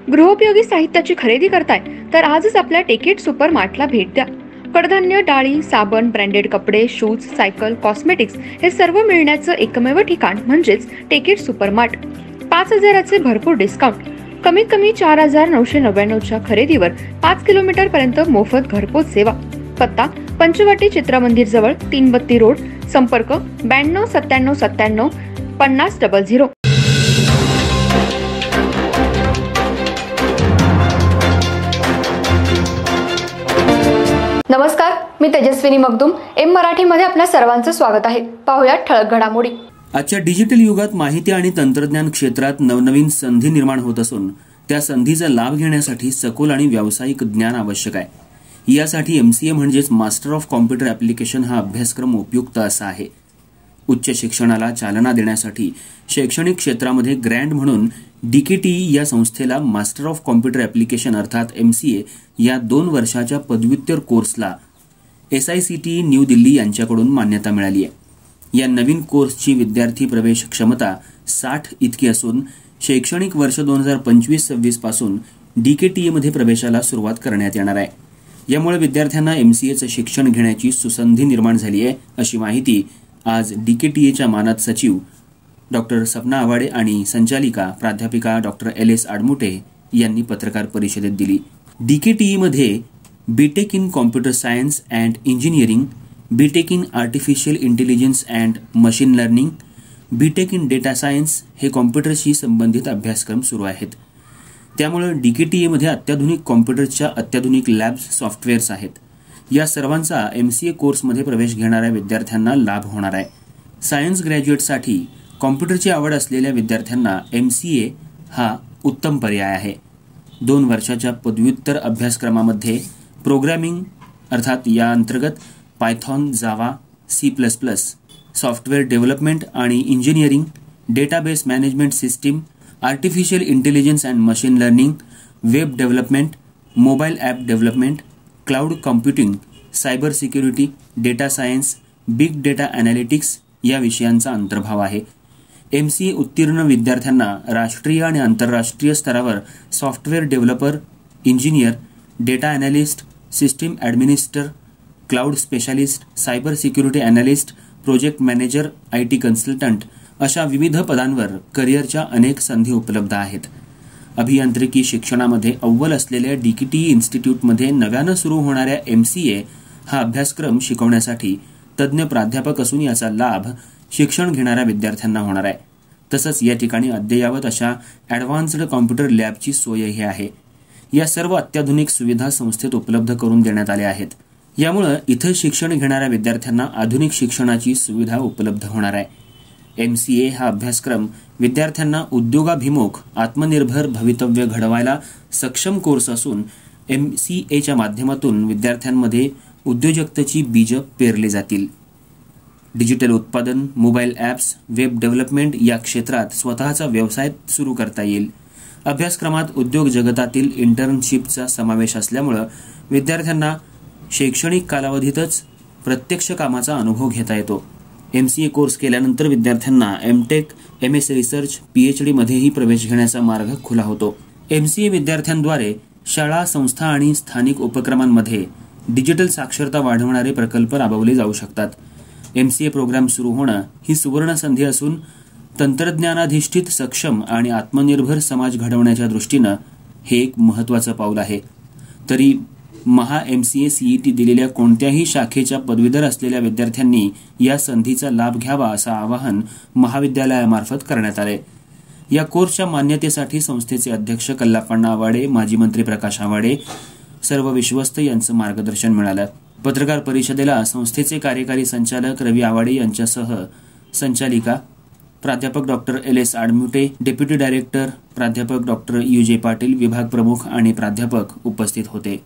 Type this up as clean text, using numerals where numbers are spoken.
गृहोपयोगी साहित्याची खरेदी करताय तर आजच आपल्या टेकेट सुपर मार्टला भेट द्या। कडधान्य, डाळी, साबण, ब्रँडेड कपडे, शूज, सायकल, कॉस्मेटिक्स हे सर्व मिळण्याचं एकमेव ठिकाण म्हणजेच टेकेट सुपर मार्ट। 5,000चे भरपूर डिस्काउंट, कमीत कमी 4,999च्या खरेदीवर 5 किलोमीटर पर्यंत मोफत घरपोच सेवा। पत्ता पंचवटी चित्रमंदिर जवळ, 3 बत्ती रोड। संपर्क 92 97 97 50 00। नमस्कार, मी तेजस्विनी मगदूम। एम मराठीमध्ये आपल्या सर्वांचं स्वागत आहे। पाहूया ठळक घडामोडी। आजच्या डिजिटल युगात माहिती आणि तंत्रज्ञान क्षेत्रात नवनवीन संधी निर्माण होत असून त्या संधीचा लाभ घेण्यासाठी सखोल आणि व्यावसायिक ज्ञान आवश्यक आहे। यासाठी MCA म्हणजेच मास्टर ऑफ कॉम्प्युटर ॲप्लिकेशन हा अभ्यासक्रम उपयुक्त असा आहे। उच्च शिक्षणाला चालना देण्यासाठी शैक्षणिक क्षेत्रामध्ये ग्रँड म्हणून DKTE या संस्थेला मास्टर ऑफ कॉम्प्युटर ॲप्लिकेशन अर्थात MCA या 2 वर्षाच्या पदव्युत्तर कोर्सला SICTE न्यू दिल्ली यांच्याकडून मान्यता मिळाली आहे। या नवीन कोर्सची विद्यार्थी प्रवेश क्षमता 60 इतकी असून शैक्षणिक वर्ष 2025-26 पासून DKTE मध्ये प्रवेशाला सुरुवात करण्यात येणार आहे। यामुळे विद्यार्थ्यांना MCAचं शिक्षण घेण्याची सुसंधी निर्माण झाली आहे, अशी माहिती आज DKTEच्या मानद सचिव डॉक्टर सपना आवाडे आणि संचालिका प्राध्यापिका डॉक्टर LS आडमुटे यांनी पत्रकार परिषदेत दिली। DKTE मध्ये BTech in computer science and engineering, BTech in artificial intelligence and machine learning, BTech in data science हे कॉम्प्युटरशी संबंधित अभ्यासक्रम सुरू आहेत। त्यामुळे DKTE मध्ये अत्याधुनिक कॉम्प्युटरच्या अत्याधुनिक लॅब्स, सॉफ्टवेअर्स आहेत। या सर्वांचा MCA कोर्समध्ये प्रवेश घेणाऱ्या विद्यार्थ्यांना लाभ होणार आहे। सायन्स ग्रॅज्युएटसाठी कॉम्प्युटरची आवड असलेल्या विद्यार्थ्यांना MCA हा उत्तम पर्याय आहे। 2 वर्षाच्या पदव्युत्तर अभ्यासक्रमामध्ये प्रोग्रामिंग अर्थात या अंतर्गत पायथॉन, जावा, C++, सॉफ्टवेअर डेव्हलपमेंट आणि engineering, database management system, artificial intelligence and machine learning, web development, mobile app development, cloud computing, cyber security, data science, big data analytics या विषयांचा अंतर्भाव आहे। MCA उत्तीर्ण विद्यार्थ्यांना राष्ट्रीय आणि आंतरराष्ट्रीय स्तरावर software developer, engineer, data analyst, system administer, cloud specialist, cyber security analyst, project manager, IT consultant अशा विविध पदांवर करिअरच्या अनेक संधी उपलब्ध आहेत। अभियांत्रिकी शिक्षणामध्ये अव्वल असलेल्या DKTE इन्स्टिट्यूटमध्ये नव्यानं सुरू होणाऱ्या MCA हा अभ्यासक्रम शिकवण्यासाठी तज्ज्ञ प्राध्यापक असून याचा लाभ शिक्षण घेणाऱ्या विद्यार्थ्यांना होणार आहे। तसंच या ठिकाणी अद्ययावत अशा ॲडव्हान्स्ड कॉम्प्युटर लॅबची सोयही आहे। या सर्व अत्याधुनिक सुविधा संस्थेत उपलब्ध करून देण्यात आल्या आहेत। यामुळे इथं शिक्षण घेणाऱ्या विद्यार्थ्यांना आधुनिक शिक्षणाची सुविधा उपलब्ध होणार आहे। MCA हा अभ्यासक्रम विद्यार्थ्यांना उद्योगाभिमुख आत्मनिर्भर भवितव्य घडवायला सक्षम कोर्स असून MCAच्या माध्यमातून विद्यार्थ्यांमध्ये उद्योजकतेची बीज पेरली जातील। डिजिटल उत्पादन, मोबाईल ॲप्स, वेब डेव्हलपमेंट या क्षेत्रात स्वतःचा व्यवसाय सुरू करता येईल। अभ्यासक्रमात उद्योग जगतातील इंटर्नशिपचा समावेश असल्यामुळे विद्यार्थ्यांना शैक्षणिक कालावधीतच प्रत्यक्ष कामाचा अनुभव घेता येतो। MCA कोर्स केल्यानंतर विद्यार्थ्यांना MTech, MS रिसर्च, PhD मध्येही प्रवेश घेण्याचा मार्ग खुला होतो। MCA विद्यार्थ्यांद्वारे शाळा, संस्था आणि स्थानिक उपक्रमांमध्ये डिजिटल साक्षरता वाढवणारे प्रकल्प राबवले जाऊ शकतात। MCA प्रोग्राम सुरू होणं ही सुवर्ण संधी असून तंत्रज्ञानाधिष्ठित सक्षम आणि आत्मनिर्भर समाज घडवण्याच्या दृष्टीनं हे एक महत्त्वाचं पाऊल आहे। तरी MCA CET दिलेल्या कोणत्याही शाखेच्या पदवीधर असलेल्या विद्यार्थ्यांनी या संधीचा लाभ घ्यावा असं आवाहन महाविद्यालयामार्फत करण्यात आले। या कोर्सच्या मान्यतेसाठी संस्थेचे अध्यक्ष कल्लापण्णा आवाडे, माजी मंत्री प्रकाश आवाडे, सर्व विश्वस्त यांचं मार्गदर्शन मिळालं। पत्रकार परिषदेला संस्थेचे कार्यकारी संचालक रवी आवाडे यांच्यासह संचालिका प्राध्यापक डॉक्टर LS आडमुटे, डेप्युटी डायरेक्टर प्राध्यापक डॉक्टर UJ पाटील, विभाग प्रमुख आणि प्राध्यापक उपस्थित होते।